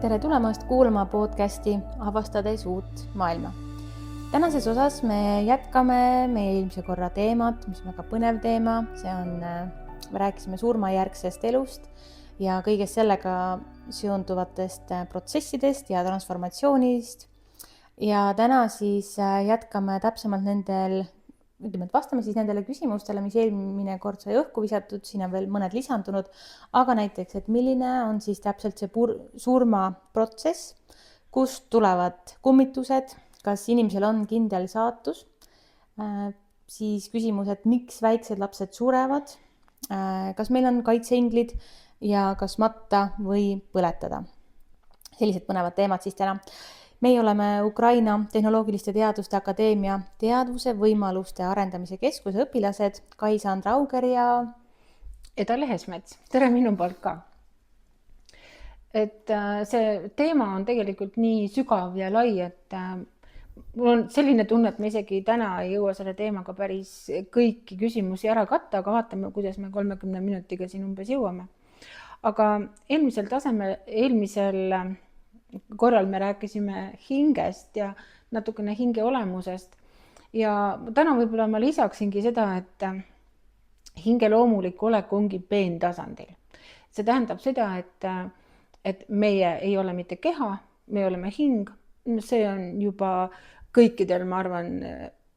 Tere tulemast kuulama podcasti Avastades uut maailma. Tänases osas me jätkame meie eelmise korra teemat, mis on väga põnev teema. Me rääkisime surmajärgsest elust ja kõigest sellega seonduvatest protsessidest ja transformatsioonist. Ja täna siis jätkame täpsemalt vastame siis nendele küsimustele, mis eelmine kord sai õhku visatud, siin on veel mõned lisandunud, aga näiteks, et milline on siis täpselt see surmaprotsess, kust tulevad kummitused, kas inimesel on kindel saatus, siis küsimus, et miks väiksed lapsed surevad, kas meil on kaitseinglid ja kas matta või põletada. Sellised põnevad teemad siis täna. Meie oleme Ukraina Tehnoloogiliste Teaduste Akadeemia teadvuse võimaluste arendamise keskuse õpilased Kai-Sandra Auger ja Eda Lehesmets. Tere minu poolt ka. Et see teema on tegelikult nii sügav ja lai, et mul on selline tunne, et me isegi täna ei jõua selle teemaga päris kõiki küsimusi ära katta, aga vaatame, kuidas me 30 minutiga siin umbes jõuame. Aga eelmisel korral me rääkisime hingest ja natukene hinge olemusest ja täna võib-olla ma lisaksingi seda, et hinge loomulik olek ongi peentasandil. See tähendab seda, et meie ei ole mitte keha, me oleme hing. See on juba kõikidel, ma arvan,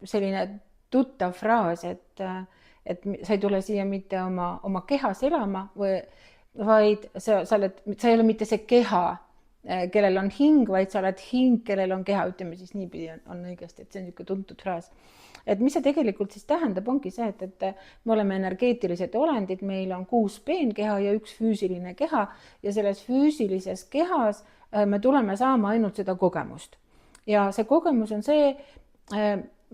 selline tuttav fraas, et sa ei tule siia mitte oma kehas elama, vaid sa ei ole mitte see keha, kellel on hing, vaid sa oled hing, kellel on keha, ütleme siis niipidi on õigesti, et see on niisugune tuntud fraas. Et mis see tegelikult siis tähendab, ongi see, et me oleme energeetilised olendid, meil on 6 peenkeha ja 1 füüsiline keha ja selles füüsilises kehas me tuleme saama ainult seda kogemust. Ja see kogemus on see,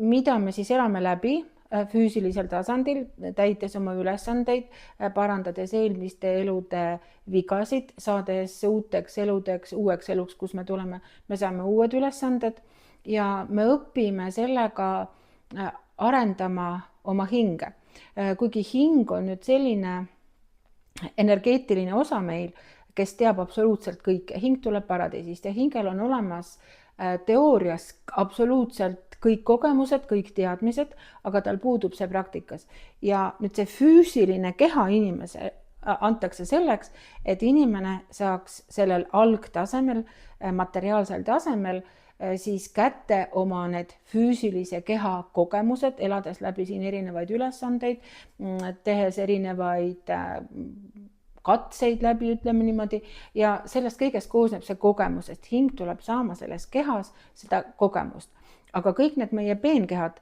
mida me siis elame läbi füüsilisel tasandil, täites oma ülesandeid, parandades eelmiste elude vigasid, saades uuteks eludeks, uueks eluks, kus me tuleme, me saame uued ülesanded ja me õpime sellega arendama oma hinge. Kuigi hing on nüüd selline energeetiline osa meil, kes teab absoluutselt kõike. Hing tuleb paradiisist ja hingel on olemas teoorias absoluutselt kõik kogemused, kõik teadmised, aga tal puudub see praktikas. Ja nüüd see füüsiline keha inimese antakse selleks, et inimene saaks sellel algtasemel, materiaalsel tasemel siis kätte oma need füüsilise keha kogemused, elades läbi siin erinevaid ülesandeid, tehes erinevaid katseid läbi, ütleme niimoodi, ja sellest kõigest koosneb see kogemus, et hing tuleb saama selles kehas seda kogemust. Aga kõik need meie peenkehad,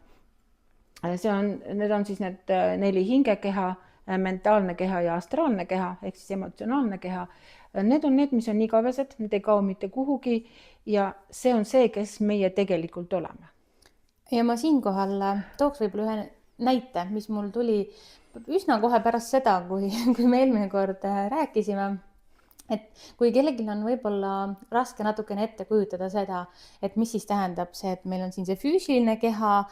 need on siis need 4 hingekeha, mentaalne keha ja astraalne keha, ehk siis emotsionaalne keha. Need on need, mis on igavesed, need ei kao mitte kuhugi ja see on see, kes meie tegelikult oleme. Ja ma siinkohal tooks võib-olla ühe näite, mis mul tuli üsna kohe pärast seda, kui me eelmine kord rääkisime, et kui kellelgi on võib-olla raske natukene ette kujutada seda, et mis siis tähendab see, et meil on siin see füüsiline keha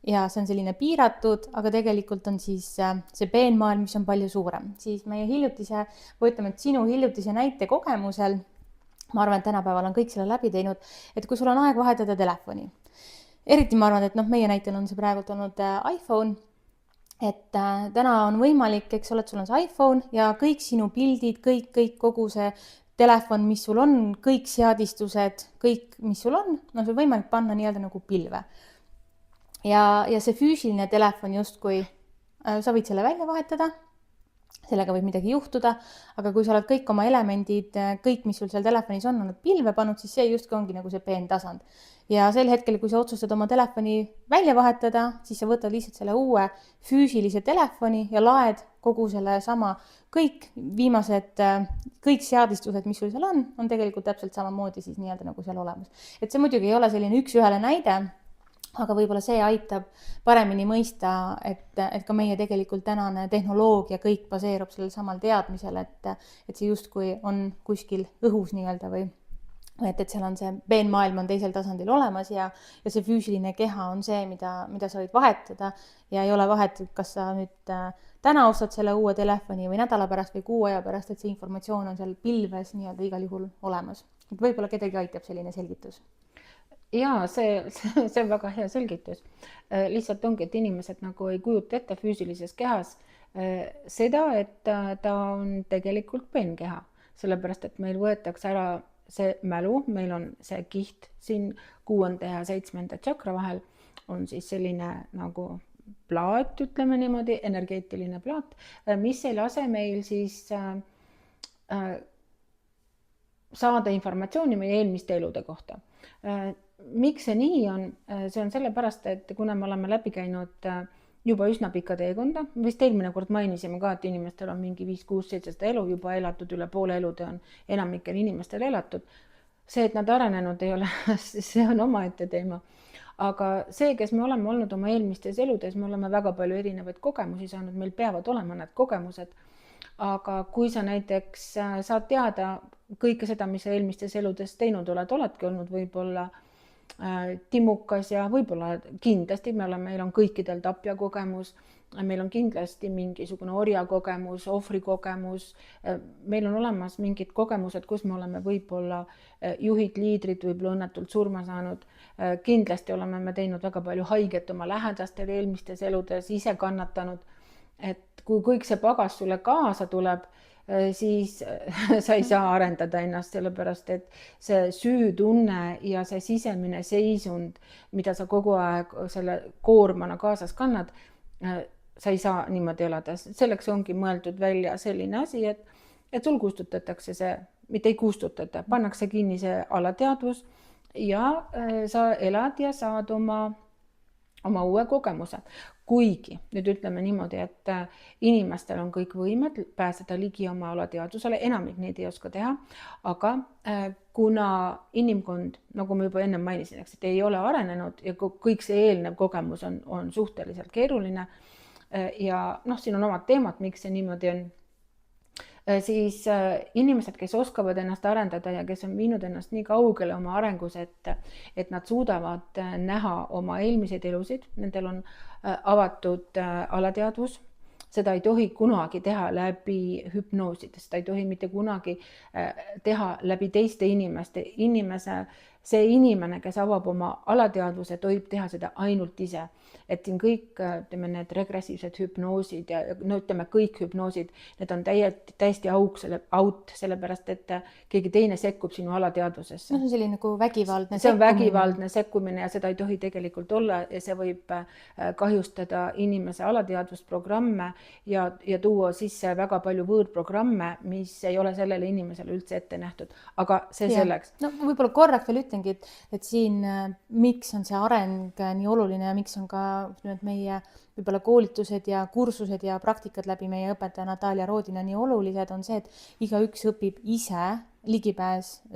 ja see on selline piiratud, aga tegelikult on siis see peenmaailm, mis on palju suurem. Siis meie sinu hiljutise näite kogemusel, ma arvan, et tänapäeval on kõik selle läbi teinud, et kui sul on aeg vahetada telefoni, eriti ma arvan, et meie näitel on see praegult olnud iPhone, et täna on võimalik, eks ole, et sul on see iPhone ja kõik sinu pildid, kogu see telefon, mis sul on, kõik seadistused, kõik, mis sul on sul võimalik panna nii-öelda nagu pilve. Ja see füüsiline telefon justkui, sa võid selle välja vahetada, sellega võib midagi juhtuda, aga kui sa oled kõik oma elemendid, kõik, mis sul seal telefonis on pilve pannud, siis see justkui ongi nagu see peentasand. Ja sel hetkel, kui sa otsustad oma telefoni välja vahetada, siis sa võtad lihtsalt selle uue füüsilise telefoni ja laed kogu selle sama, kõik seadistused, mis sul seal on tegelikult täpselt samamoodi siis nii-öelda nagu seal olemas. Et see muidugi ei ole selline üks-ühele näide, aga võib-olla see aitab paremini mõista, et ka meie tegelikult tänane tehnoloogia kõik baseerub sellel samal teadmisel, et see justkui on kuskil õhus nii-öelda või et seal on see peenmaailm on teisel tasandil olemas ja see füüsiline keha on see, mida sa võid vahetada ja ei ole vahet, kas sa nüüd täna ostad selle uue telefoni või nädala pärast või kuu aja pärast, et see informatsioon on seal pilves nii-öelda igal juhul olemas. et võib-olla kedagi aitab selline selgitus. Jaa, see on väga hea selgitus. Lihtsalt ongi, et inimesed nagu ei kujuta ette füüsilises kehas seda, et ta on tegelikult peenkeha, sellepärast et meil võetakse ära see mälu, meil on see kiht siin 6. ja 7. tšakra vahel on siis selline nagu plaat, ütleme niimoodi, energeetiline plaat, mis ei lase meil siis saada informatsiooni meie eelmiste elude kohta. Miks see nii on? See on sellepärast, et kuna me oleme läbi käinud juba üsna pika teekonda, vist eelmine kord mainisime ka, et inimestel on mingi 5, 6, 700 elu juba elatud, üle poole elude on enamikel inimestel elatud. See, et nad arenenud ei ole, see on omaette teema. Aga see, kes me oleme olnud oma eelmistes eludes, me oleme väga palju erinevaid kogemusi saanud, meil peavad olema need kogemused. Aga kui sa näiteks saad teada kõike seda, mis sa eelmistes eludes teinud oledki olnud võib-olla timukas ja võib-olla kindlasti meil on kõikidel tapja kogemus, meil on kindlasti mingisugune orja kogemus, ohvri kogemus, meil on olemas mingid kogemused, kus me oleme võib-olla juhid, liidrid võib-olla õnnetult surma saanud, kindlasti oleme me teinud väga palju haiget oma lähedastel eelmistes eludes, ise kannatanud, et kui kõik see pagas sulle kaasa tuleb, siis sa ei saa arendada ennast, sellepärast et see süütunne ja see sisemine seisund, mida sa kogu aeg selle koormana kaasas kannad, sa ei saa niimoodi elada. Selleks ongi mõeldud välja selline asi, et sul kustutatakse see, mitte ei kustutata, pannakse kinni see alateadvus ja sa elad ja saad oma uue kogemuse. Kuigi nüüd ütleme niimoodi, et inimestel on kõik võimed pääseda ligi oma alateadvusele, enamik neid ei oska teha, aga kuna inimkond, nagu ma juba enne mainisin, et ei ole arenenud ja kõik see eelnev kogemus on suhteliselt keeruline ja siin on omad teemad, miks see niimoodi on, siis inimesed, kes oskavad ennast arendada ja kes on viinud ennast nii kaugele oma arengus, et nad suudavad näha oma eelmiseid elusid, nendel on avatud alateadvus, seda ei tohi kunagi teha läbi hüpnoosida, seda ei tohi mitte kunagi teha läbi teiste inimeste. See inimene, kes avab oma alateadvuse, tohib teha seda ainult ise. Et siin kõik need regressiivsed hüpnoosid ja kõik hüpnoosid, need on täiesti aut, sellepärast et keegi teine sekkub sinu alateadvusesse. No, see on selline nagu vägivaldne sekkumine. See on vägivaldne sekkumine ja seda ei tohi tegelikult olla ja see võib kahjustada inimese alateadvusprogramme ja tuua sisse väga palju võõrprogramme, mis ei ole sellele inimesele üldse ette nähtud. Aga see selleks. No võib-olla korraks veel ütlengi, et siin miks on see areng nii oluline ja miks on ka meie võib-olla koolitused ja kursused ja praktikad läbi meie õpetaja Natalia Rodina nii olulised on see, et igaüks õpib ise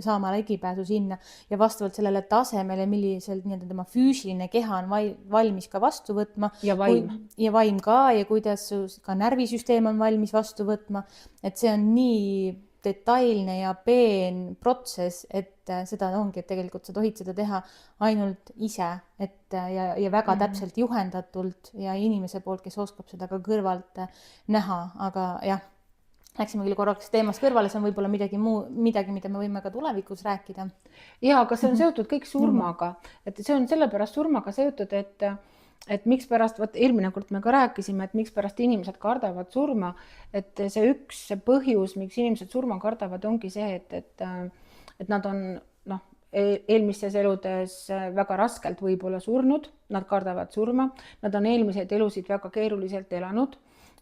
saama ligipääsu sinna ja vastavalt sellele tasemele, milliselt tema füüsiline keha on valmis ka vastu võtma ja vaim ka ja kuidas ka närvisüsteem on valmis vastu võtma, et see on nii detailne ja peen protsess, et seda ongi, et tegelikult sa tohid seda teha ainult ise, ja väga täpselt juhendatult ja inimese poolt, kes oskab seda ka kõrvalt näha, aga jah, läksime küll korraks teemast kõrvale, see on võib-olla midagi, mida me võime ka tulevikus rääkida. Ja, aga see on seotud kõik surmaga, et see on sellepärast surmaga seotud, et miks pärast, eelmine kord me ka rääkisime, et miks pärast inimesed kardavad surma, et see üks põhjus, miks inimesed surma kardavad, ongi see, et nad on eelmistes eludes väga raskelt võib-olla surnud, nad kardavad surma, nad on eelmiseid elusid väga keeruliselt elanud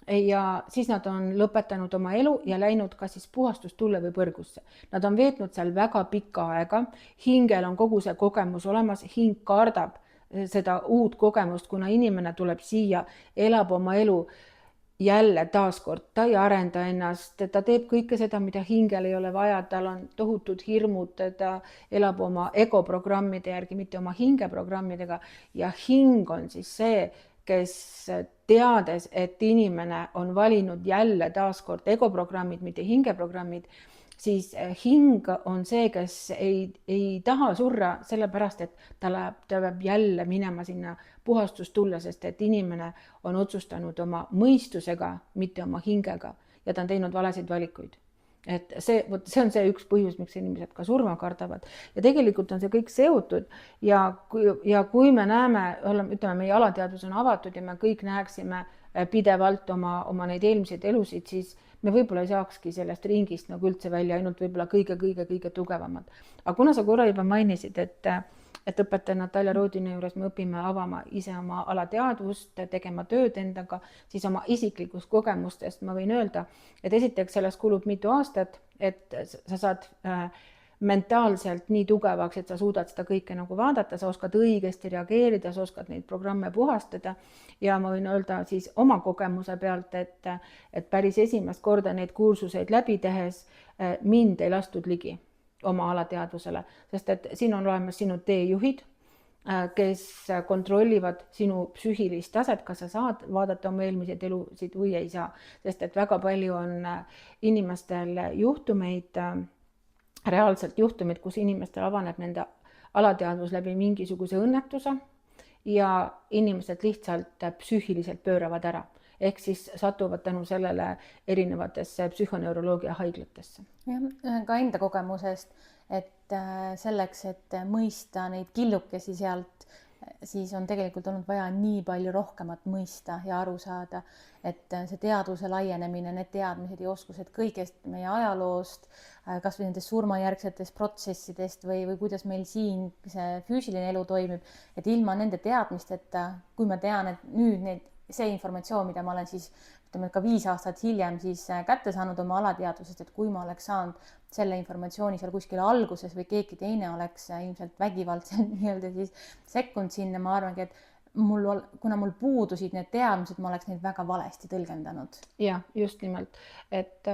ja siis nad on lõpetanud oma elu ja läinud ka siis puhastustulle või põrgusse. Nad on veetnud seal väga pikka aega, hingel on kogu see kogemus olemas, hing kardab seda uut kogemust, kuna inimene tuleb siia, elab oma elu jälle taaskord, ta ei arenda ennast, ta teeb kõike seda, mida hingel ei ole vaja, tal on tohutud hirmud, ta elab oma egoprogrammide järgi, mitte oma hingeprogrammidega ja hing on siis see, kes teades, et inimene on valinud jälle taaskord egoprogrammid, mitte hingeprogrammid, siis hing on see, kes ei taha surra sellepärast, et ta peab jälle minema sinna puhastustulle, sest et inimene on otsustanud oma mõistusega, mitte oma hingega ja ta on teinud valesid valikuid. et see on see üks põhjus, miks inimesed ka surma kardavad ja tegelikult on see kõik seotud ja kui me näeme, ütleme, meie alateadvus on avatud ja me kõik näeksime pidevalt oma neid eelmiseid elusid, siis me võib-olla ei saakski sellest ringist nagu üldse välja, ainult võib-olla kõige tugevamad. Aga kuna sa korra juba mainisid, et õpetaja Natalja Rodina juures me õpime avama ise oma alateadvust, tegema tööd endaga, siis oma isiklikust kogemustest ma võin öelda, et esiteks sellest kulub mitu aastat, et sa saad mentaalselt nii tugevaks, et sa suudad seda kõike nagu vaadata, sa oskad õigesti reageerida, sa oskad neid programme puhastada ja ma võin öelda siis oma kogemuse pealt, et päris esimest korda neid kursuseid läbi tehes mind ei lastud ligi oma alateadvusele, sest et siin on olemas sinu teejuhid, kes kontrollivad sinu psüühilist taset, kas sa saad vaadata oma eelmiseid elusid või ei saa, sest et väga palju on inimestel juhtumeid, reaalselt juhtumid, kus inimestel avaneb nende alateadvus läbi mingisuguse õnnetuse ja inimesed lihtsalt psüühiliselt pööravad ära. Ehk siis satuvad tänu sellele erinevatesse psühhoneuroloogia haiglatesse. Jah, ka enda kogemusest, et selleks, et mõista neid killukesi sealt, siis on tegelikult olnud vaja nii palju rohkemat mõista ja aru saada, et see teadvuse laienemine, need teadmised ja oskused kõigest meie ajaloost, kas või nendest surmajärgsetest protsessidest või kuidas meil siin see füüsiline elu toimib, et ilma nende teadmisteta, kui ma tean, et nüüd see informatsioon, mida ma olen siis ütleme ka 5 aastat hiljem siis kätte saanud oma alateadvusest, et kui ma oleks saanud selle informatsiooni seal kuskil alguses või keegi teine oleks ilmselt vägivaldselt nii-öelda siis sekkunud sinna, ma arvangi, et kuna mul puudusid need teadmised, ma oleks neid väga valesti tõlgendanud. Ja, just nimelt, et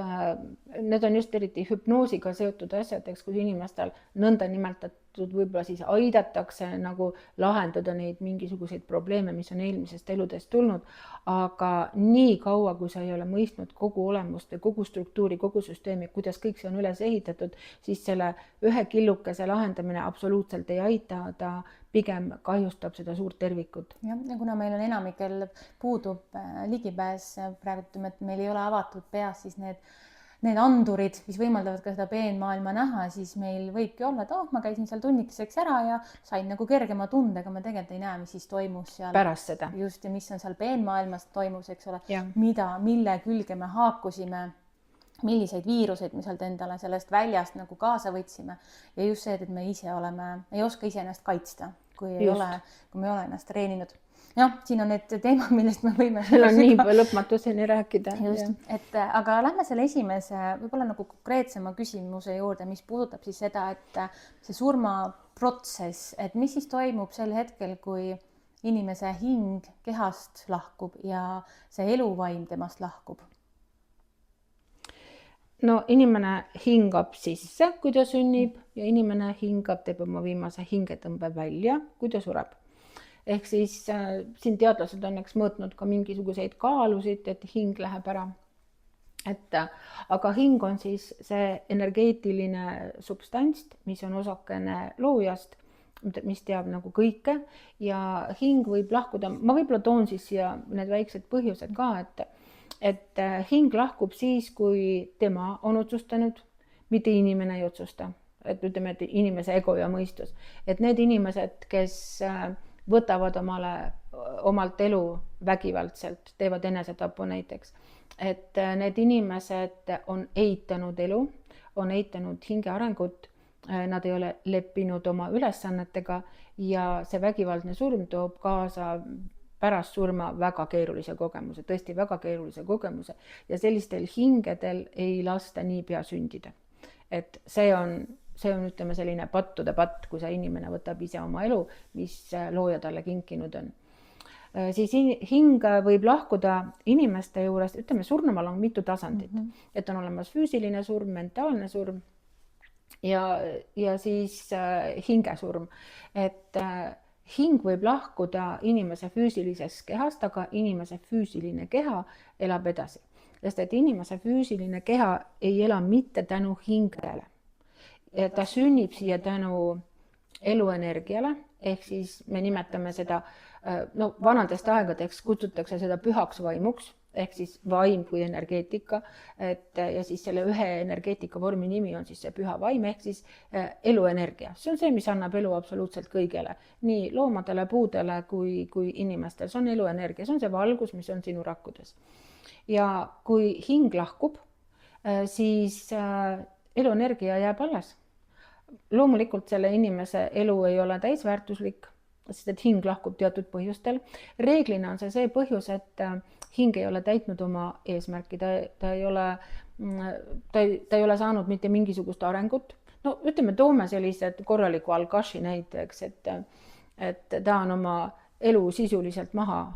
need on just eriti hüpnoosiga seotud asjad, eks kui inimestel nõnda nimetatud võib-olla siis aidatakse nagu lahendada neid mingisuguseid probleeme, mis on eelmisest eludest tulnud, aga nii kaua, kui sa ei ole mõistnud kogu olemust või kogu struktuuri, kogu süsteemi, kuidas kõik see on üles ehitatud, siis selle ühe killukese lahendamine absoluutselt ei aita, ta pigem kahjustab seda suurt tervikut. Ja kuna meil on enamikel puudub ligipääs, praegu ütleme, et meil ei ole avatud peas siis need andurid, mis võimaldavad ka seda peenmaailma näha, siis meil võibki olla, et ma käisin seal tunnikeseks ära ja sain nagu kergema tundega, ma tegelikult ei näe, mis siis toimus seal. Pärast seda. Just, ja mis on seal peenmaailmas toimus, eks ole, ja. Mille külge me haakusime, milliseid viiruseid me sealt endale sellest väljast nagu kaasa võtsime ja just see, et me ise ei oska ise ennast kaitsta, kui me ei ole ennast treeninud. Jah, siin on need teemad, millest me võime seal on nii lõpmatuseni rääkida. Just, aga lähme selle esimese võib-olla nagu konkreetsema küsimuse juurde, mis puudutab siis seda, et see surmaprotsess, et mis siis toimub sel hetkel, kui inimese hing kehast lahkub ja see eluvaim temast lahkub? No inimene hingab sisse, kui ta sünnib ja inimene hingab, teeb oma viimase hingetõmbe välja, kui ta sureb. Ehk siis siin teadlased on mõõtnud ka mingisuguseid kaalusid, et hing läheb ära. Aga hing on siis see energeetiline substants, mis on osakene loojast, mis teab nagu kõike ja hing võib lahkuda. Ma võib-olla toon siis siia need väiksed põhjused ka, et hing lahkub siis, kui tema on otsustanud, mitte inimene ei otsusta. Et ütleme, et inimese ego ja mõistus. Et need inimesed, kes võtavad omalt elu vägivaldselt, teevad enesetapu näiteks. Et need inimesed on eitanud elu, on eitanud hinge arengut, nad ei ole leppinud oma ülesannetega ja see vägivaldne surm toob kaasa pärast surma väga keerulise kogemuse, tõesti väga keerulise kogemuse ja sellistel hingedel ei lasta niipea sündida. Et see on ütleme selline pattude patt, kui see inimene võtab ise oma elu, mis looja talle kinkinud on. Siis hing võib lahkuda inimeste juures, ütleme surnumal on mitu tasandit, et on olemas füüsiline surm, mentaalne surm ja siis hingesurm, et hing võib lahkuda inimese füüsilisest kehast, aga inimese füüsiline keha elab edasi. Sest et inimese füüsiline keha ei ela mitte tänu hingele. Ta sünnib siia tänu eluenergiale, ehk siis me nimetame seda, vanadest aegadeks kutsutakse seda pühaks vaimuks, ehk siis vaim kui energeetika, ja siis selle ühe energeetika vormi nimi on siis see püha vaim ehk siis eluenergia. See on see, mis annab elu absoluutselt kõigele, nii loomadele, puudele kui inimestel. See on eluenergia, see on see valgus, mis on sinu rakkudes. Ja kui hing lahkub, siis eluenergia jääb alles. Loomulikult selle inimese elu ei ole täisväärtuslik, sest et hing lahkub teatud põhjustel. Reeglina on see põhjus, et hing ei ole täitnud oma eesmärki, ta ei ole saanud mitte mingisugust arengut. No ütleme, toome sellised korraliku Al-Kashi näiteks, et ta on oma elu sisuliselt maha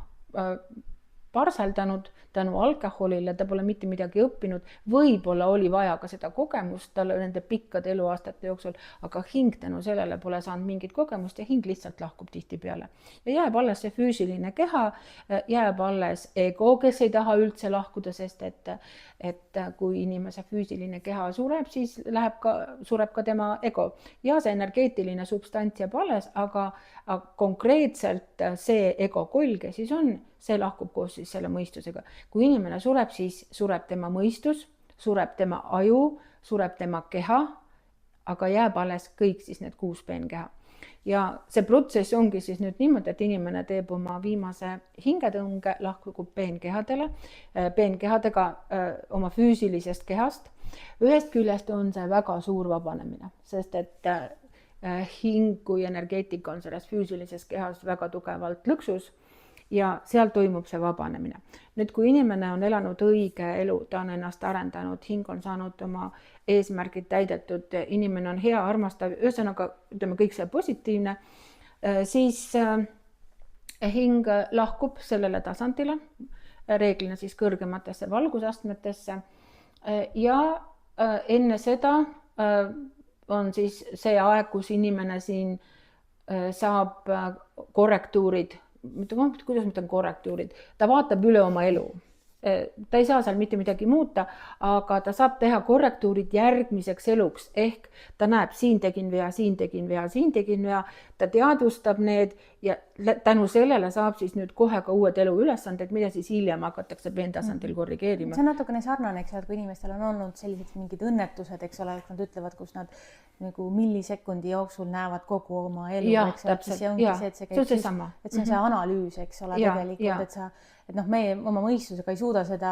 parseldanud tänu alkoholile, ta pole mitte midagi õppinud, võib-olla oli vaja ka seda kogemust talle nende pikkade eluaastate jooksul, aga hing tänu sellele pole saanud mingit kogemust ja hing lihtsalt lahkub tihtipeale. Ja jääb alles see füüsiline keha, jääb alles ego, kes ei taha üldse lahkuda, sest et kui inimese füüsiline keha sureb, siis sureb ka tema ego ja see energeetiline substants jääb alles, aga konkreetselt see ego kolge siis on, see lahkub koos siis selle mõistusega. Kui inimene sureb, siis sureb tema mõistus, sureb tema aju, sureb tema keha, aga jääb alles kõik siis need 6 peenkeha. Ja see protsess ongi siis nüüd niimoodi, et inimene teeb oma viimase hingetõnge, lahkub peenkehadega oma füüsilisest kehast. Ühest küljest on see väga suur vabanemine, sest et hing kui energeetika on selles füüsilises kehas väga tugevalt lõksus ja seal toimub see vabanemine. Nüüd, kui inimene on elanud õige elu, ta on ennast arendanud, hing on saanud oma eesmärgid täidetud, inimene on hea, armastav, ühesõnaga ütleme kõik see positiivne, siis hing lahkub sellele tasandile, reeglina siis kõrgematesse valgusastmetesse ja enne seda on siis see aeg, kus inimene siin saab korrektuurid, kuidas ma ütlen korrektuurid, ta vaatab üle oma elu. Ta ei saa seal mitte midagi muuta, aga ta saab teha korrektuurid järgmiseks eluks, ehk ta näeb, siin tegin vea, siin tegin vea, siin tegin vea, ta teadvustab need ja tänu sellele saab siis nüüd kohe ka uued eluülesanded, mida siis hiljem hakatakse peentasandil korrigeerima. See on natukene sarnane, eks ole, kui inimestel on olnud sellised mingid õnnetused, eks ole, nad ütlevad, kus nad nagu millisekundi jooksul näevad kogu oma elu, eks ole, siis see ongi see, et see on see analüüs, eks ole, tegelikult, et noh, meie oma mõistusega ei suuda seda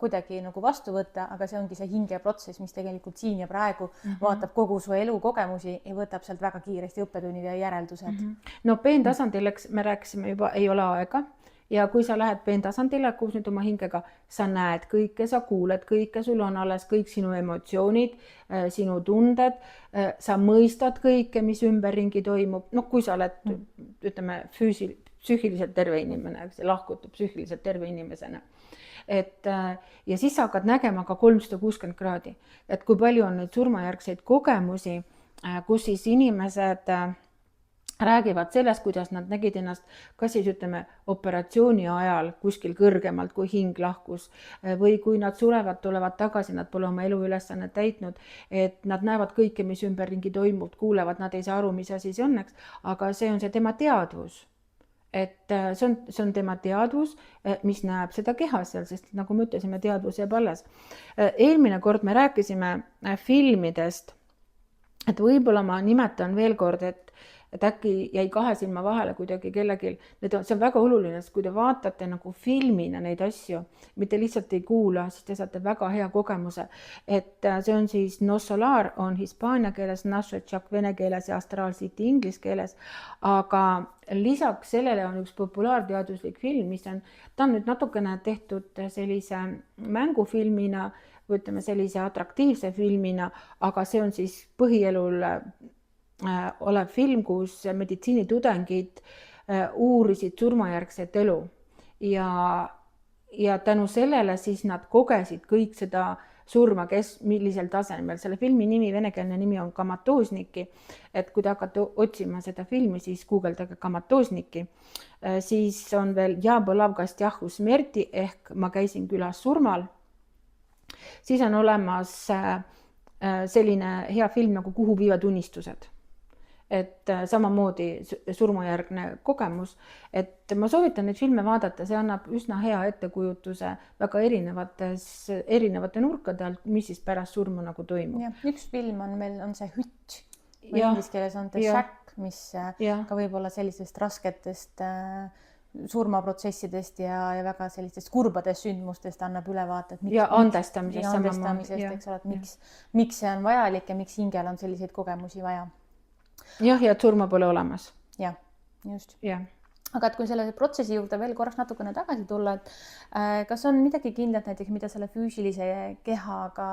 kuidagi nagu vastu võtta, aga see ongi see hingeprotsess, mis tegelikult siin ja praegu vaatab kogu su elu kogemusi ja võtab sealt väga kiiresti õppetunnid ja järeldused. No peentasandil, eks me rääkisime juba, ei ole aega ja kui sa lähed peentasandile, kus nüüd oma hingega, sa näed kõike, sa kuuled kõike, sul on alles kõik sinu emotsioonid, sinu tunded, sa mõistad kõike, mis ümberringi toimub, noh, kui sa oled, ütleme, psüühiliselt terve inimene, lahkutub psüühiliselt terve inimesena. Ja siis sa hakkad nägema ka 360 kraadi, et kui palju on neid surmajärgseid kogemusi, kus siis inimesed räägivad sellest, kuidas nad nägid ennast, kas siis ütleme operatsiooni ajal kuskil kõrgemalt, kui hing lahkus või kui nad surevad, tulevad tagasi, nad pole oma eluülesannet täitnud, et nad näevad kõike, mis ümberringi toimub, kuulevad, nad ei saa aru, mis asi see on, aga see on see tema teadvus. Et see on tema teadvus, mis näeb seda keha seal, sest nagu me ütlesime, teadvus jääb alles. Eelmine kord me rääkisime filmidest, et võib-olla ma nimetan veel kord, et äkki jäi 2 silma vahele kuidagi kellelgi. See on väga oluline, sest kui te vaatate nagu filmina neid asju, mitte lihtsalt ei kuula, siis te saate väga hea kogemuse. Et see on siis No Solar on hispaania keeles, Našetšak vene keeles ja Astral City inglise keeles. Aga lisaks sellele on üks populaarteaduslik film, ta on nüüd natukene tehtud sellise mängufilmina, või ütleme sellise atraktiivse filmina, aga see on siis põhielul olev film, kus meditsiinitudengid uurisid surmajärgset elu ja tänu sellele siis nad kogesid kõik seda surma, millisel tasemel. Selle filmi nimi, venekeelne nimi on Kamatoosniki, et kui te hakkate otsima seda filmi, siis guugeldage Kamatoosniki. Siis on veel Ja Bolav Gastjahu Smerti ehk Ma käisin külas surmal. Siis on olemas selline hea film nagu Kuhu viivad unistused. et samamoodi surmajärgne kogemus, et ma soovitan neid filme vaadata, see annab üsna hea ettekujutuse väga erinevate nurkade alt, mis siis pärast surma nagu toimub. Ja, üks film on meil, on see Hütt või inglise keeles on The Shack, mis ka võib-olla sellistest rasketest surmaprotsessidest ja väga sellistest kurbadest sündmustest annab ülevaatet. Ja andestamisest, eks ole, et miks see on vajalik ja miks hingel on selliseid kogemusi vaja. Jah, ja et surma pole olemas. Jah, just. Ja. Aga et kui selle protsessi juurde veel korraks natukene tagasi tulla, et kas on midagi kindlat näiteks, mida selle füüsilise kehaga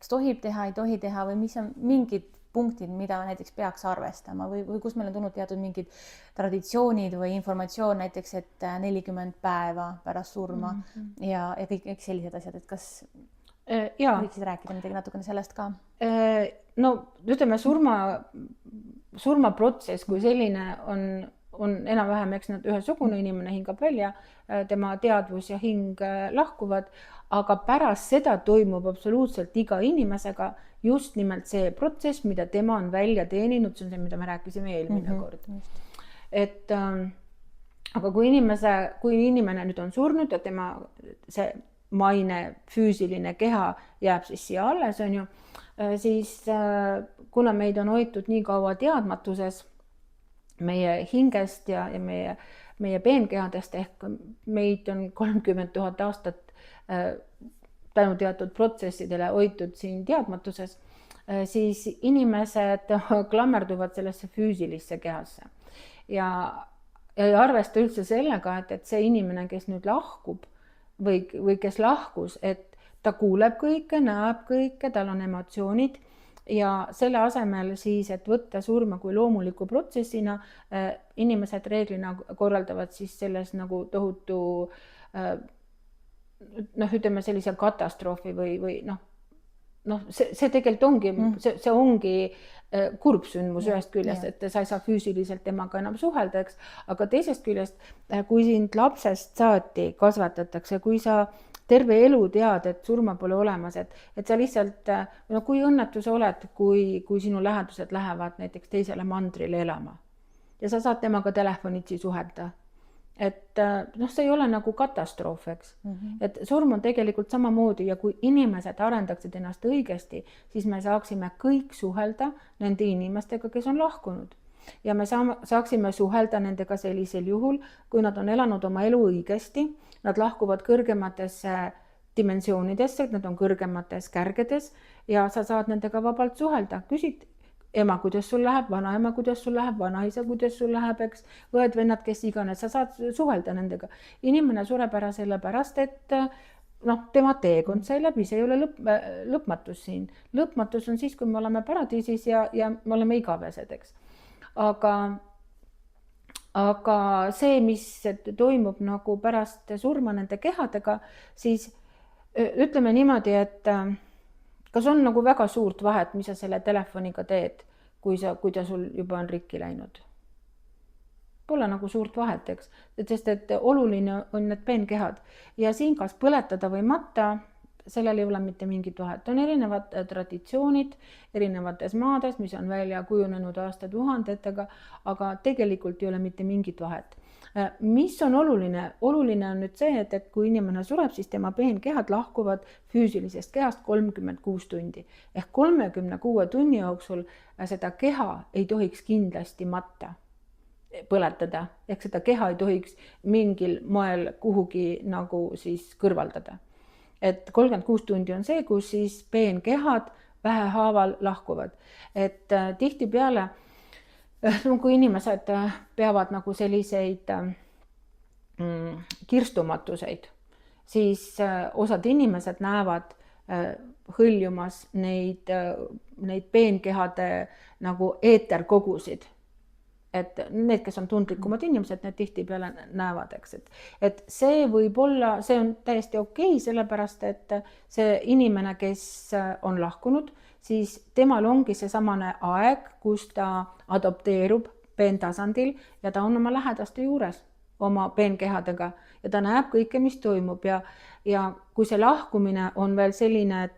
tohib teha, ei tohi teha või mis on mingid punktid, mida näiteks peaks arvestama või kus meil on tulnud teatud mingid traditsioonid või informatsioon näiteks, et 40 päeva pärast surma ja kõik sellised asjad, et kas võiksid rääkida midagi natukene sellest ka? No ütleme, surmaprotsess kui selline on enam-vähem, eks nad ühesugune, inimene hingab välja, tema teadvus ja hing lahkuvad, aga pärast seda toimub absoluutselt iga inimesega just nimelt see protsess, mida tema on välja teeninud, see on see, mida me rääkisime eelmine kord. Et aga kui inimene nüüd on surnud ja tema see maine füüsiline keha jääb siis siia alles, on ju, siis kuna meid on hoitud nii kaua teadmatuses meie hingest ja meie peenkehadest, ehk meid on 30 000 aastat tänu teatud protsessidele hoitud siin teadmatuses, siis inimesed klammerduvad sellesse füüsilisse kehasse ja ei arvesta üldse sellega, et see inimene, kes nüüd lahkub või kes lahkus, et ta kuuleb kõike, näeb kõike, tal on emotsioonid ja selle asemel siis, et võtta surma kui loomuliku protsessina, inimesed reeglina korraldavad siis selles nagu tohutu ütleme sellise katastroofi või see tegelikult ongi, see ongi kurb sündmus ühest küljest, et sa ei saa füüsiliselt temaga enam suhelda, eks, aga teisest küljest, kui sind lapsest saati kasvatatakse, kui sa terve elu tead, et surma pole olemas, et sa lihtsalt, kui õnnetu sa oled, kui sinu lähedused lähevad näiteks teisele mandrile elama ja sa saad temaga telefonitsi suhelda. Et see ei ole nagu katastroof, eks. Et surm on tegelikult samamoodi ja kui inimesed arendaksid ennast õigesti, siis me saaksime kõik suhelda nende inimestega, kes on lahkunud. Ja me saaksime suhelda nendega sellisel juhul, kui nad on elanud oma elu õigesti, nad lahkuvad kõrgematesse dimensioonidesse, nad on kõrgemates kärgedes ja sa saad nendega vabalt suhelda. Küsid ema, kuidas sul läheb, vanaema, kuidas sul läheb, vanaisa, kuidas sul läheb, eks, õed, vennad, kes iganes, sa saad suhelda nendega. Inimene sureb ära sellepärast, et tema teekond sai läbi, see ei ole lõpmatus siin. Lõpmatus on siis, kui me oleme paradiisis ja me oleme igavesed, eks. Aga see, mis toimub nagu pärast surma nende kehadega, siis ütleme niimoodi, et kas on nagu väga suurt vahet, mis sa selle telefoniga teed, kui ta sul juba on rikki läinud? Pole nagu suurt vahet, eks, sest et oluline on need peenkehad ja siin kas põletada või matta, sellel ei ole mitte mingit vahet. On erinevad traditsioonid erinevates maades, mis on välja kujunenud aastatuhandetega, aga tegelikult ei ole mitte mingit vahet. Mis on oluline? Oluline on nüüd see, et kui inimene sureb, siis tema peenkehad lahkuvad füüsilisest kehast 36 tundi. Ehk 36 tunni jooksul seda keha ei tohiks kindlasti matta, põletada. Ehk seda keha ei tohiks mingil moel kuhugi nagu siis kõrvaldada. Et 36 tundi on see, kus siis peenkehad vähehaaval lahkuvad. Et tihtipeale kui inimesed peavad nagu selliseid kirstumatuseid, siis osad inimesed näevad hõljumas neid peenkehade nagu eeterkogusid. Et need, kes on tundlikumad inimesed, need tihtipeale näevad, eks. Et see võib olla, see on täiesti okei, sellepärast, et see inimene, kes on lahkunud, siis temal ongi see samane aeg, kus ta adopteerub peentasandil ja ta on oma lähedaste juures oma peenkehadega ja ta näeb kõike, mis toimub ja kui see lahkumine on veel selline,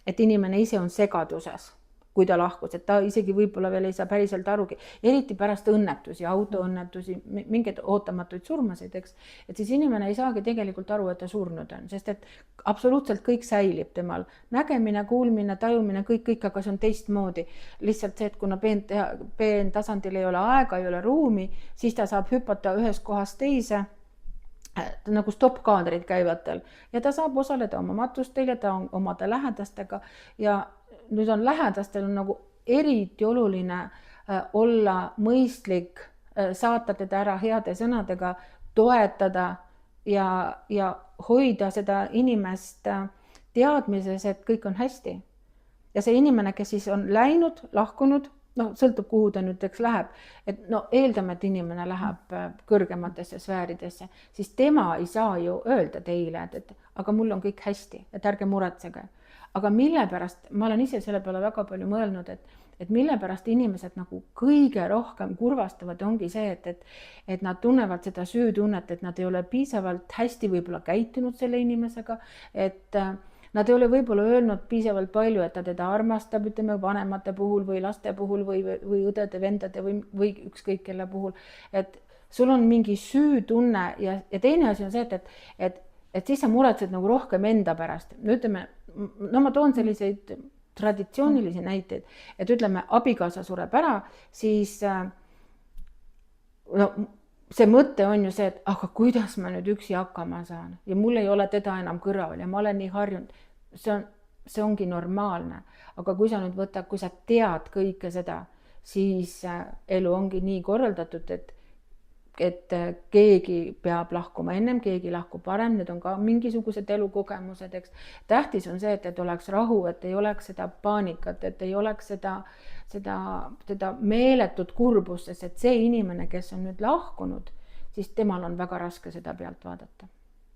et inimene ise on segaduses, kui ta lahkus, et ta isegi võib-olla veel ei saa päriselt arugi, eriti pärast õnnetusi, autoõnnetusi, mingeid ootamatuid surmasid, eks, et siis inimene ei saagi tegelikult aru, et ta surnud on, sest et absoluutselt kõik säilib temal, nägemine, kuulmine, tajumine, kõik, aga see on teistmoodi. Lihtsalt see, et kuna peentasandil ei ole aega, ei ole ruumi, siis ta saab hüpata ühest kohast teise, nagu stopp-kaadrid käivatel ja ta saab osaleda oma matustel ja ta on omade lähedastega ja nüüd on lähedastel on nagu eriti oluline olla mõistlik, saata teda ära heade sõnadega, toetada ja hoida seda inimest teadmises, et kõik on hästi. Ja see inimene, kes siis on läinud, lahkunud, no sõltub, kuhu ta nüüd läheb, et no eeldame, et inimene läheb kõrgematesse sfääridesse, siis tema ei saa ju öelda teile, et aga mul on kõik hästi, et ärge muretsege. Aga mille pärast, ma olen ise selle peale väga palju mõelnud, et mille pärast inimesed nagu kõige rohkem kurvastavad, ongi see, et nad tunnevad seda süütunnet, et nad ei ole piisavalt hästi võib-olla käitunud selle inimesega, et nad ei ole võib-olla öelnud piisavalt palju, et ta teda armastab, ütleme vanemate puhul või laste puhul või õdede, vendade või ükskõik kelle puhul. Et sul on mingi süütunne ja teine asi on see, et siis sa muretsed nagu rohkem enda pärast. Ütleme, no ma toon selliseid traditsioonilisi näiteid, et ütleme, abikaasa sureb ära, siis no, see mõte on ju see, et aga kuidas ma nüüd üksi hakkama saan ja mul ei ole teda enam kõrval ja ma olen nii harjunud. See ongi normaalne, aga kui sa nüüd võtad, kui sa tead kõike seda, siis elu ongi nii korraldatud, et keegi peab lahkuma ennem, keegi lahkub varem, need on ka mingisugused elukogemused, eks. Tähtis on see, et oleks rahu, et ei oleks seda paanikat, et ei oleks seda meeletut kurbust, sest et see inimene, kes on nüüd lahkunud, siis temal on väga raske seda pealt vaadata.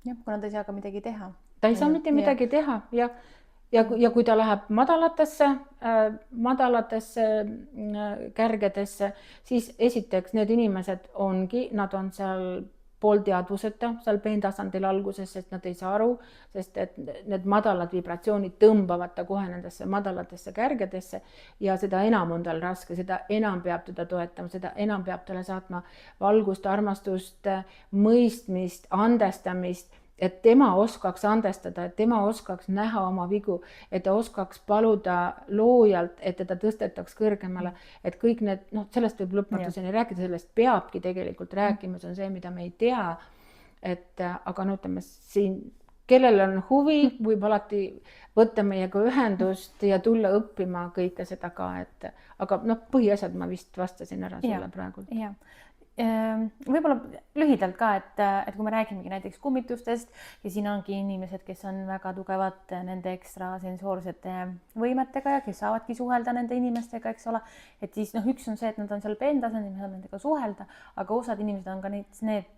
Jah, kuna ta ei saa ka midagi teha. Ta ei saa mitte midagi teha ja kui ta läheb madalatesse kärgedesse, siis esiteks need inimesed ongi, nad on seal poolteadvuseta, seal peentasandil alguses, sest nad ei saa aru, sest et need madalad vibratsioonid tõmbavad ta kohe nendesse madalatesse kärgedesse ja seda enam on tal raske, seda enam peab teda toetama, seda enam peab talle saatma valgust, armastust, mõistmist, andestamist, et tema oskaks andestada, et tema oskaks näha oma vigu, et ta oskaks paluda loojalt, et teda tõstetaks kõrgemale, et kõik need, sellest võib lõpmatuseni rääkida, sellest peabki tegelikult rääkima, see on see, mida me ei tea, aga ütleme siin, kellel on huvi, võib alati võtta meiega ühendust ja tulla õppima kõike seda ka, aga põhiasjad ma vist vastasin ära sulle praegu. Jah. Võib-olla lühidalt ka, et kui me räägimegi näiteks kummitustest ja siin ongi inimesed, kes on väga tugevad nende ekstrasensoorsete võimetega ja kes saavadki suhelda nende inimestega, eks ole, et siis üks on see, et nad on seal peentasandil, me saame nendega suhelda, aga osad inimesed on ka need,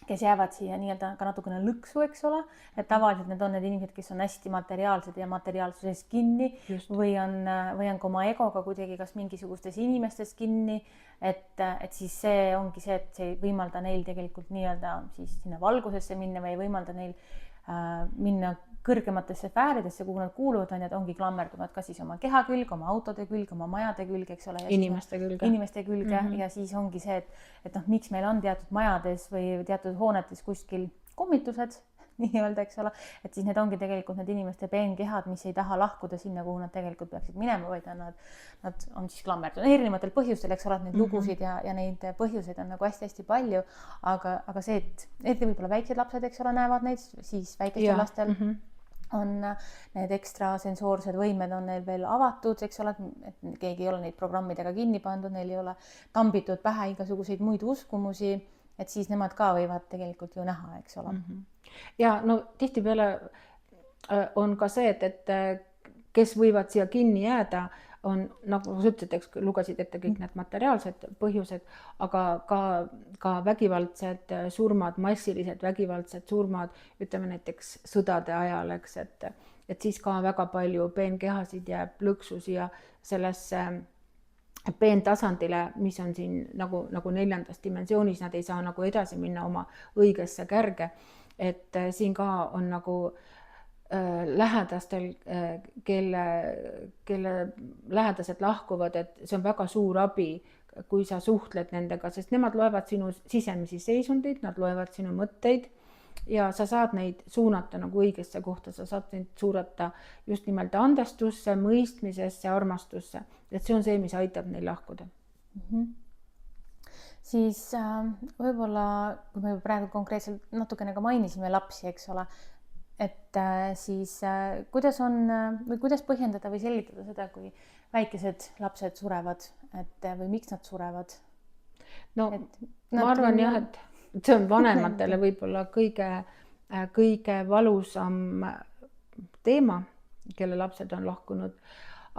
kes jäävad siia nii-öelda ka natukene lõksu, eks ole, et tavaliselt need on need inimesed, kes on hästi materiaalsed ja materiaalsuses kinni. Just. või on ka oma egoga kuidagi kas mingisugustes inimestes kinni, et siis see ongi see, et see ei võimalda neil tegelikult nii-öelda siis sinna valgusesse minna või ei võimalda neil minna kõrgematesse sfääridesse, kuhu nad kuuluvad, on, et ongi klammerdunud ka siis oma keha külge, oma autode külge, oma majade külge, eks ole. Inimeste külge. Ja siis ongi see, et miks meil on teatud majades või teatud hoonetes kuskil kummitused, nii-öelda, eks ole, et siis need ongi tegelikult need inimeste peenkehad, mis ei taha lahkuda sinna, kuhu nad tegelikult peaksid minema, vaid nad on siis klammerdunud erinevatel põhjustel, eks ole, et neid lugusid ja neid põhjuseid on nagu hästi-hästi palju, aga see, et võib-olla väiksed lapsed, eks ole, näevad neid, siis väikestel lastel on need ekstrasensoorsed võimed on neil veel avatud, eks ole, et keegi ei ole neid programmidega kinni pandud, neil ei ole tambitud pähe igasuguseid muid uskumusi, et siis nemad ka võivad tegelikult ju näha, eks ole. Ja tihtipeale on ka see, et kes võivad siia kinni jääda, on, nagu sa ütlesid, eks lugesid ette kõik need materiaalsed põhjused, aga ka vägivaldsed surmad, massilised vägivaldsed surmad, ütleme näiteks sõdade ajal, eks, et siis ka väga palju peenkehasid jääb lõksu siia sellesse peentasandile, mis on siin nagu 4. dimensioonis, nad ei saa nagu edasi minna oma õigesse kärge, et siin ka on nagu lähedastel, kelle lähedased lahkuvad, et see on väga suur abi, kui sa suhtled nendega, sest nemad loevad sinu sisemisi seisundeid, nad loevad sinu mõtteid ja sa saad neid suunata nagu õigesse kohta, sa saad neid suunata just nimelt andestusse, mõistmisesse, armastusse, et see on see, mis aitab neil lahkuda. Siis võib-olla, kui me praegu konkreetselt natukene ka mainisime lapsi, eks ole, et siis kuidas on või kuidas põhjendada või selgitada seda, kui väikesed lapsed surevad, et või miks nad surevad? No ma arvan jah, et see on vanematele võib-olla kõige valusam teema, kelle lapsed on lahkunud,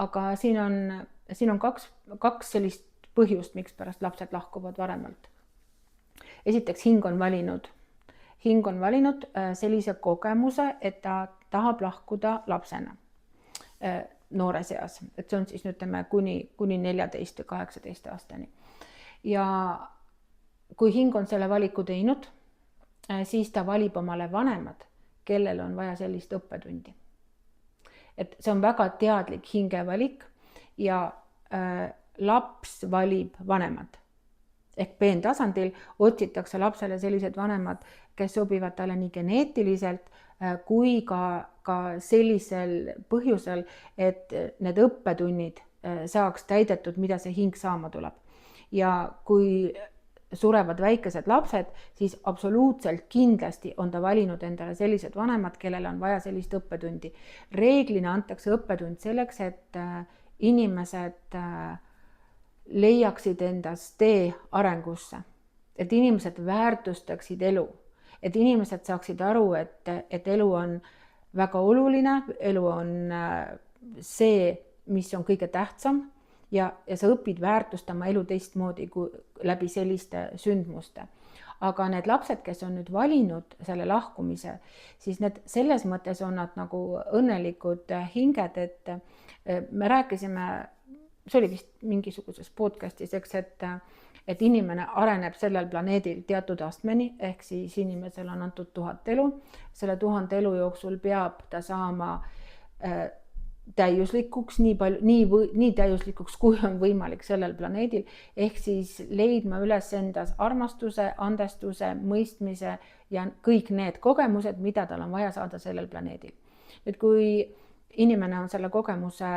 aga siin on kaks sellist põhjust, miks pärast lapsed lahkuvad varemalt. Esiteks hing on valinud sellise kogemuse, et ta tahab lahkuda lapsena noores eas, et see on siis ütleme kuni 14 või 18 aastani. Ja kui hing on selle valiku teinud, siis ta valib omale vanemad, kellel on vaja sellist õppetundi. Et see on väga teadlik hingevalik ja laps valib vanemad. Ehk peentasandil otsitakse lapsele sellised vanemad, kes sobivad talle nii geneetiliselt kui ka sellisel põhjusel, et need õppetunnid saaks täidetud, mida see hing saama tuleb. Ja kui surevad väikesed lapsed, siis absoluutselt kindlasti on ta valinud endale sellised vanemad, kellel on vaja sellist õppetundi. Reeglina antakse õppetund selleks, et inimesed leiaksid endas tee arengusse, et inimesed väärtustaksid elu, et inimesed saaksid aru, et elu on väga oluline, elu on see, mis on kõige tähtsam ja sa õpid väärtustama elu teistmoodi kui läbi selliste sündmuste. Aga need lapsed, kes on nüüd valinud selle lahkumise, siis need selles mõttes on nad nagu õnnelikud hinged, et me rääkisime, see oli vist mingisuguses podcastis, eks, et inimene areneb sellel planeedil teatud astmeni, ehk siis inimesel on antud 1000 elu. Selle 1000 elu jooksul peab ta saama täiuslikuks, nii täiuslikuks, kui on võimalik sellel planeedil, ehk siis leidma üles endas armastuse, andestuse, mõistmise ja kõik need kogemused, mida tal on vaja saada sellel planeedil. Nüüd, kui inimene on selle kogemuse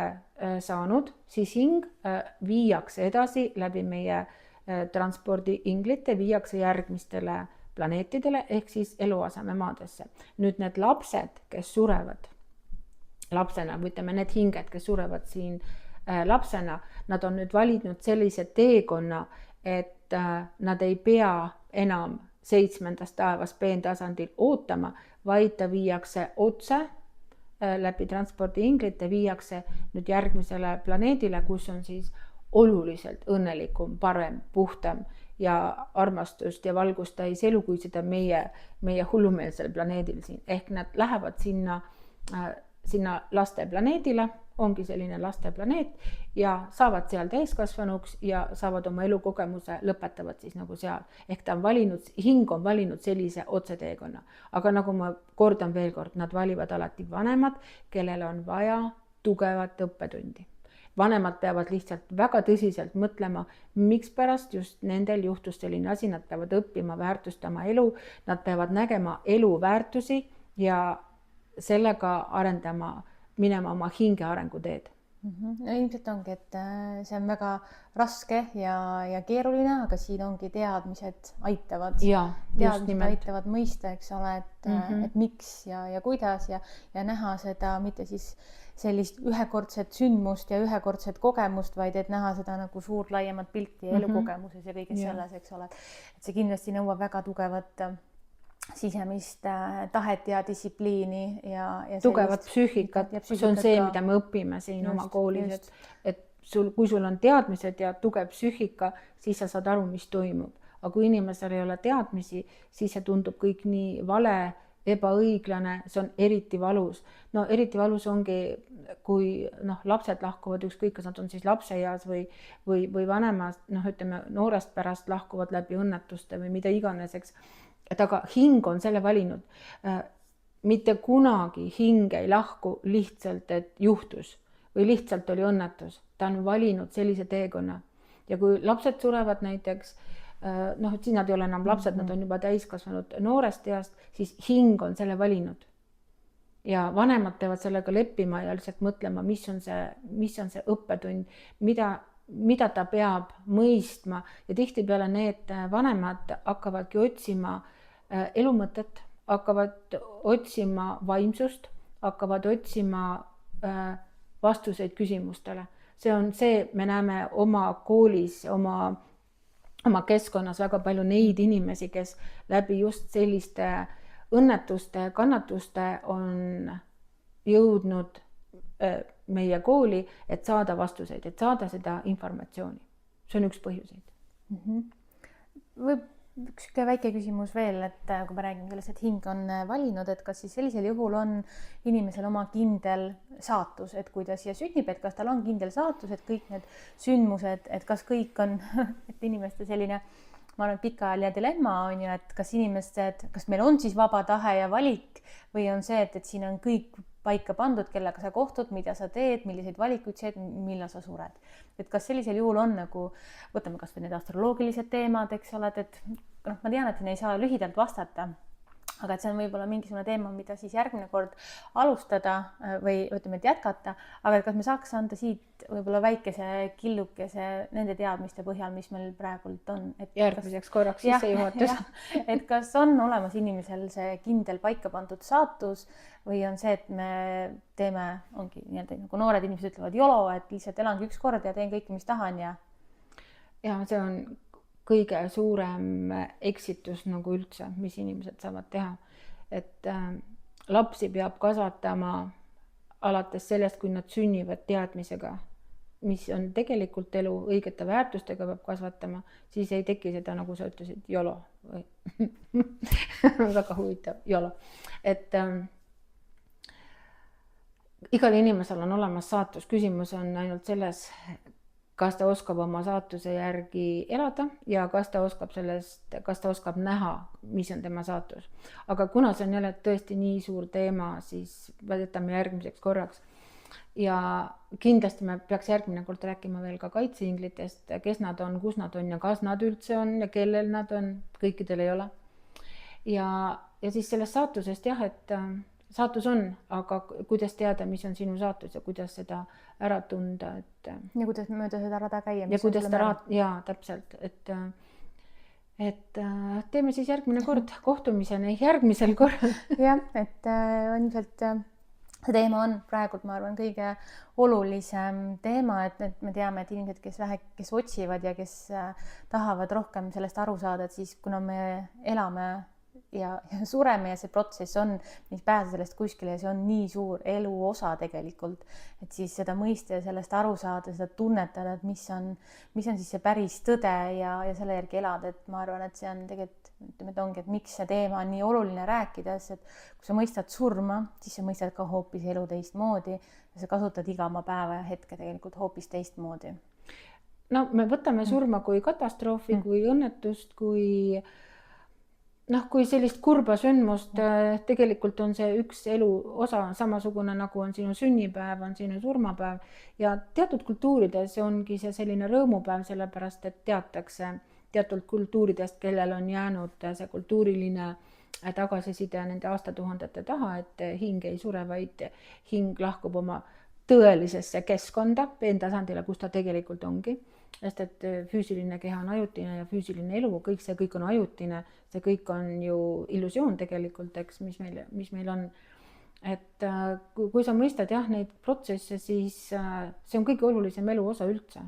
saanud, siis hing viiakse edasi läbi meie transpordiinglite, viiakse järgmistele planeetidele ehk siis eluasememaadesse. Nüüd need lapsed, kes surevad lapsena, või ütleme need hinged, kes surevad siin lapsena, nad on nüüd valinud sellise teekonna, et nad ei pea enam 7. taevas peentasandil ootama, vaid ta viiakse otse läbi transpordiinglite, viiakse nüüd järgmisele planeedile, kus on siis oluliselt õnnelikum, parem, puhtam ja armastust ja valgust täis elu, kui seda meie hullumeelsel planeedil siin. Ehk nad lähevad sinna lasteplaneedile, ongi selline lasteplaneet ja saavad seal täiskasvanuks ja saavad oma elukogemuse, lõpetavad siis nagu seal. Ehk hing on valinud sellise otseteekonna. Aga nagu ma kordan veel kord, nad valivad alati vanemad, kellel on vaja tugevat õppetundi. Vanemad peavad lihtsalt väga tõsiselt mõtlema, miks pärast just nendel juhtus selline asi, nad peavad õppima, väärtustama elu, nad peavad nägema elu väärtusi ja sellega minema oma hinge arenguteed. No ilmselt ongi, et see on väga raske ja keeruline, aga siin ongi teadmised aitavad. Teadmised aitavad mõista, eks ole, et miks ja kuidas ja näha seda mitte siis sellist ühekordset sündmust ja ühekordset kogemust, vaid et näha seda nagu suurt laiemat pilti ja elukogemuses ja kõiges selles, eks ole. Et see kindlasti nõuab väga tugevat sisemist tahet ja distsipliini ja tugevat psüühikat. See on see, mida me õpime siin oma koolis, et kui sul on teadmised ja tugev psüühika, siis sa saad aru, mis toimub. Aga kui inimesel ei ole teadmisi, siis see tundub kõik nii vale, ebaõiglane, see on eriti valus. No eriti valus ongi, kui lapsed lahkuvad, ükskõik, kas nad on siis lapseeas või vanemas, ütleme noorest pärast lahkuvad läbi õnnetuste või mida iganes, eks. Et aga hing on selle valinud. mitte kunagi hing ei lahku lihtsalt, et juhtus või lihtsalt oli õnnetus. Ta on valinud sellise teekonna. Ja kui lapsed surevad näiteks, noh, et siis nad ei ole enam lapsed, nad on juba täiskasvanud noorest east, siis hing on selle valinud. Ja vanemad peavad sellega leppima ja lihtsalt mõtlema, mis on see õppetund, mida ta peab mõistma. Ja tihtipeale need vanemad hakkavadki otsima elumõtet, hakkavad otsima vaimsust, hakkavad otsima vastuseid küsimustele. See on see, me näeme oma koolis, oma keskkonnas väga palju neid inimesi, kes läbi just selliste õnnetuste, kannatuste on jõudnud meie kooli, et saada vastuseid, et saada seda informatsiooni. See on üks põhjuseid. Võib üks väike küsimus veel, et kui me räägime sellest, et hing on valinud, et kas siis sellisel juhul on inimesel oma kindel saatus, et kui ta siia sünnib, et kas tal on kindel saatus, et kõik need sündmused, et kas kõik on, et inimeste selline, ma arvan, pikaajaline dilemma on ju, et kas inimesed, kas meil on siis vaba tahe ja valik või on see, et siin on kõik paika pandud, kellega sa kohtud, mida sa teed, milliseid valikuid sa teed, millal sa sured. Et kas sellisel juhul on nagu, võtame kas või need astroloogilised teemad, eks ole, et noh, ma tean, et siin ei saa lühidalt vastata, aga et see on võib-olla mingisugune teema, mida siis järgmine kord alustada või ütleme, et jätkata, aga kas me saaks anda siit võib-olla väikese killukese nende teadmiste põhjal, mis meil praegult on. Et järgmiseks korraks sissejuhatus. Et kas on olemas inimesel see kindel paika pandud saatus või on see, et me teeme, ongi nii-öelda nagu noored inimesed ütlevad YOLO, et lihtsalt elangi üks kord ja teen kõike, mis tahan ja see on kõige suurem eksitus nagu üldse, mis inimesed saavad teha. Et lapsi peab kasvatama alates sellest, kui nad sünnivad teadmisega, mis on tegelikult elu, õigete väärtustega peab kasvatama, siis ei teki seda, nagu sa ütlesid, YOLO. Väga huvitav, YOLO. Et igal inimesel on olemas saatus. Küsimus on ainult selles, kas ta oskab oma saatuse järgi elada ja kas ta oskab näha, mis on tema saatus. Aga kuna see on jälle tõesti nii suur teema, siis võtame järgmiseks korraks. Ja kindlasti me peaks järgmine kord rääkima veel ka kaitseinglitest, kes nad on, kus nad on ja kas nad üldse on ja kellel nad on, kõikidel ei ole. Ja siis sellest saatusest et saatus on, aga kuidas teada, mis on sinu saatus ja kuidas seda ära tunda, et ja kuidas mööda seda rada käia. Ja kuidas ta täpselt, et teeme siis järgmine kord kohtumiseni järgmisel korral. Jah, et ilmselt see teema on praegult, ma arvan, kõige olulisem teema, et me teame, et inimesed, kes otsivad ja kes tahavad rohkem sellest aru saada, et siis kuna me elame ja sureme ja see protsess on, mis pääse sellest kuskile ja see on nii suur elu osa tegelikult, et siis seda mõista ja sellest aru saada, seda tunnetada, et mis on siis see päris tõde ja selle järgi elada, et ma arvan, et see on tegelikult, ütleme, et ongi, et miks see teema on nii oluline rääkides, et kui sa mõistad surma, siis sa mõistad ka hoopis elu teistmoodi ja sa kasutad iga oma päeva ja hetke tegelikult hoopis teistmoodi. No me võtame surma kui katastroofi, kui õnnetust, kui sellist kurba sündmust, tegelikult on see üks elu osa samasugune, nagu on sinu sünnipäev, on sinu surmapäev ja teatud kultuurides ongi see selline rõõmupäev, sellepärast et teatakse teatud kultuuridest, kellel on jäänud see kultuuriline tagasiside nende aastatuhandete taha, et hing ei sure, vaid hing lahkub oma tõelisesse keskkonda, peentasandile, kus ta tegelikult ongi. Sest et füüsiline keha on ajutine ja füüsiline elu, kõik on ajutine, see kõik on ju illusioon tegelikult, eks, mis meil on. Et kui sa mõistad neid protsesse, siis see on kõige olulisem elu osa üldse.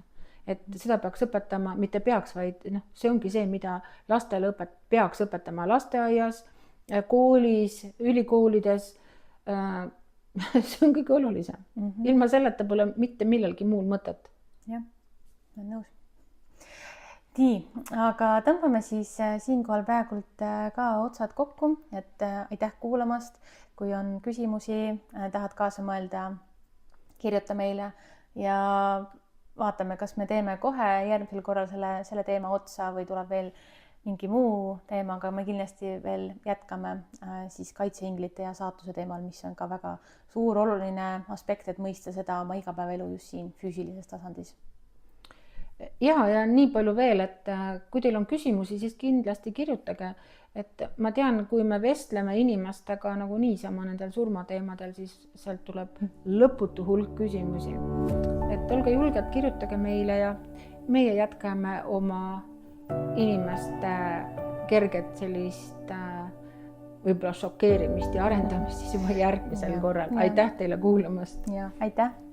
Et seda peaks õpetama, mitte peaks, vaid see ongi see, mida lastele peaks õpetama lasteaias, koolis, ülikoolides. See on kõige olulisem. Ilma selleta pole mitte millelgi muul mõtet. Jah. Olen nõus. Nii, aga tõmbame siis siinkohal praegult ka otsad kokku, et aitäh kuulamast. Kui on küsimusi, tahad kaasa mõelda, kirjuta meile ja vaatame, kas me teeme kohe järgmisel korral selle teema otsa või tuleb veel mingi muu teemaga, me kindlasti veel jätkame siis kaitseinglite ja saatuse teemal, mis on ka väga suur oluline aspekt, et mõista seda oma igapäevaelu just siin füüsilises tasandis. Ja nii palju veel, et kui teil on küsimusi, siis kindlasti kirjutage, et ma tean, kui me vestleme inimestega nagu niisama nendel surmateemadel, siis sealt tuleb lõputu hulk küsimusi. Et olge julged, kirjutage meile ja meie jätkame oma inimeste kerget sellist võib-olla šokeerimist ja arendamist siis juba järgmisel korral. Aitäh teile kuulamast! Ja aitäh!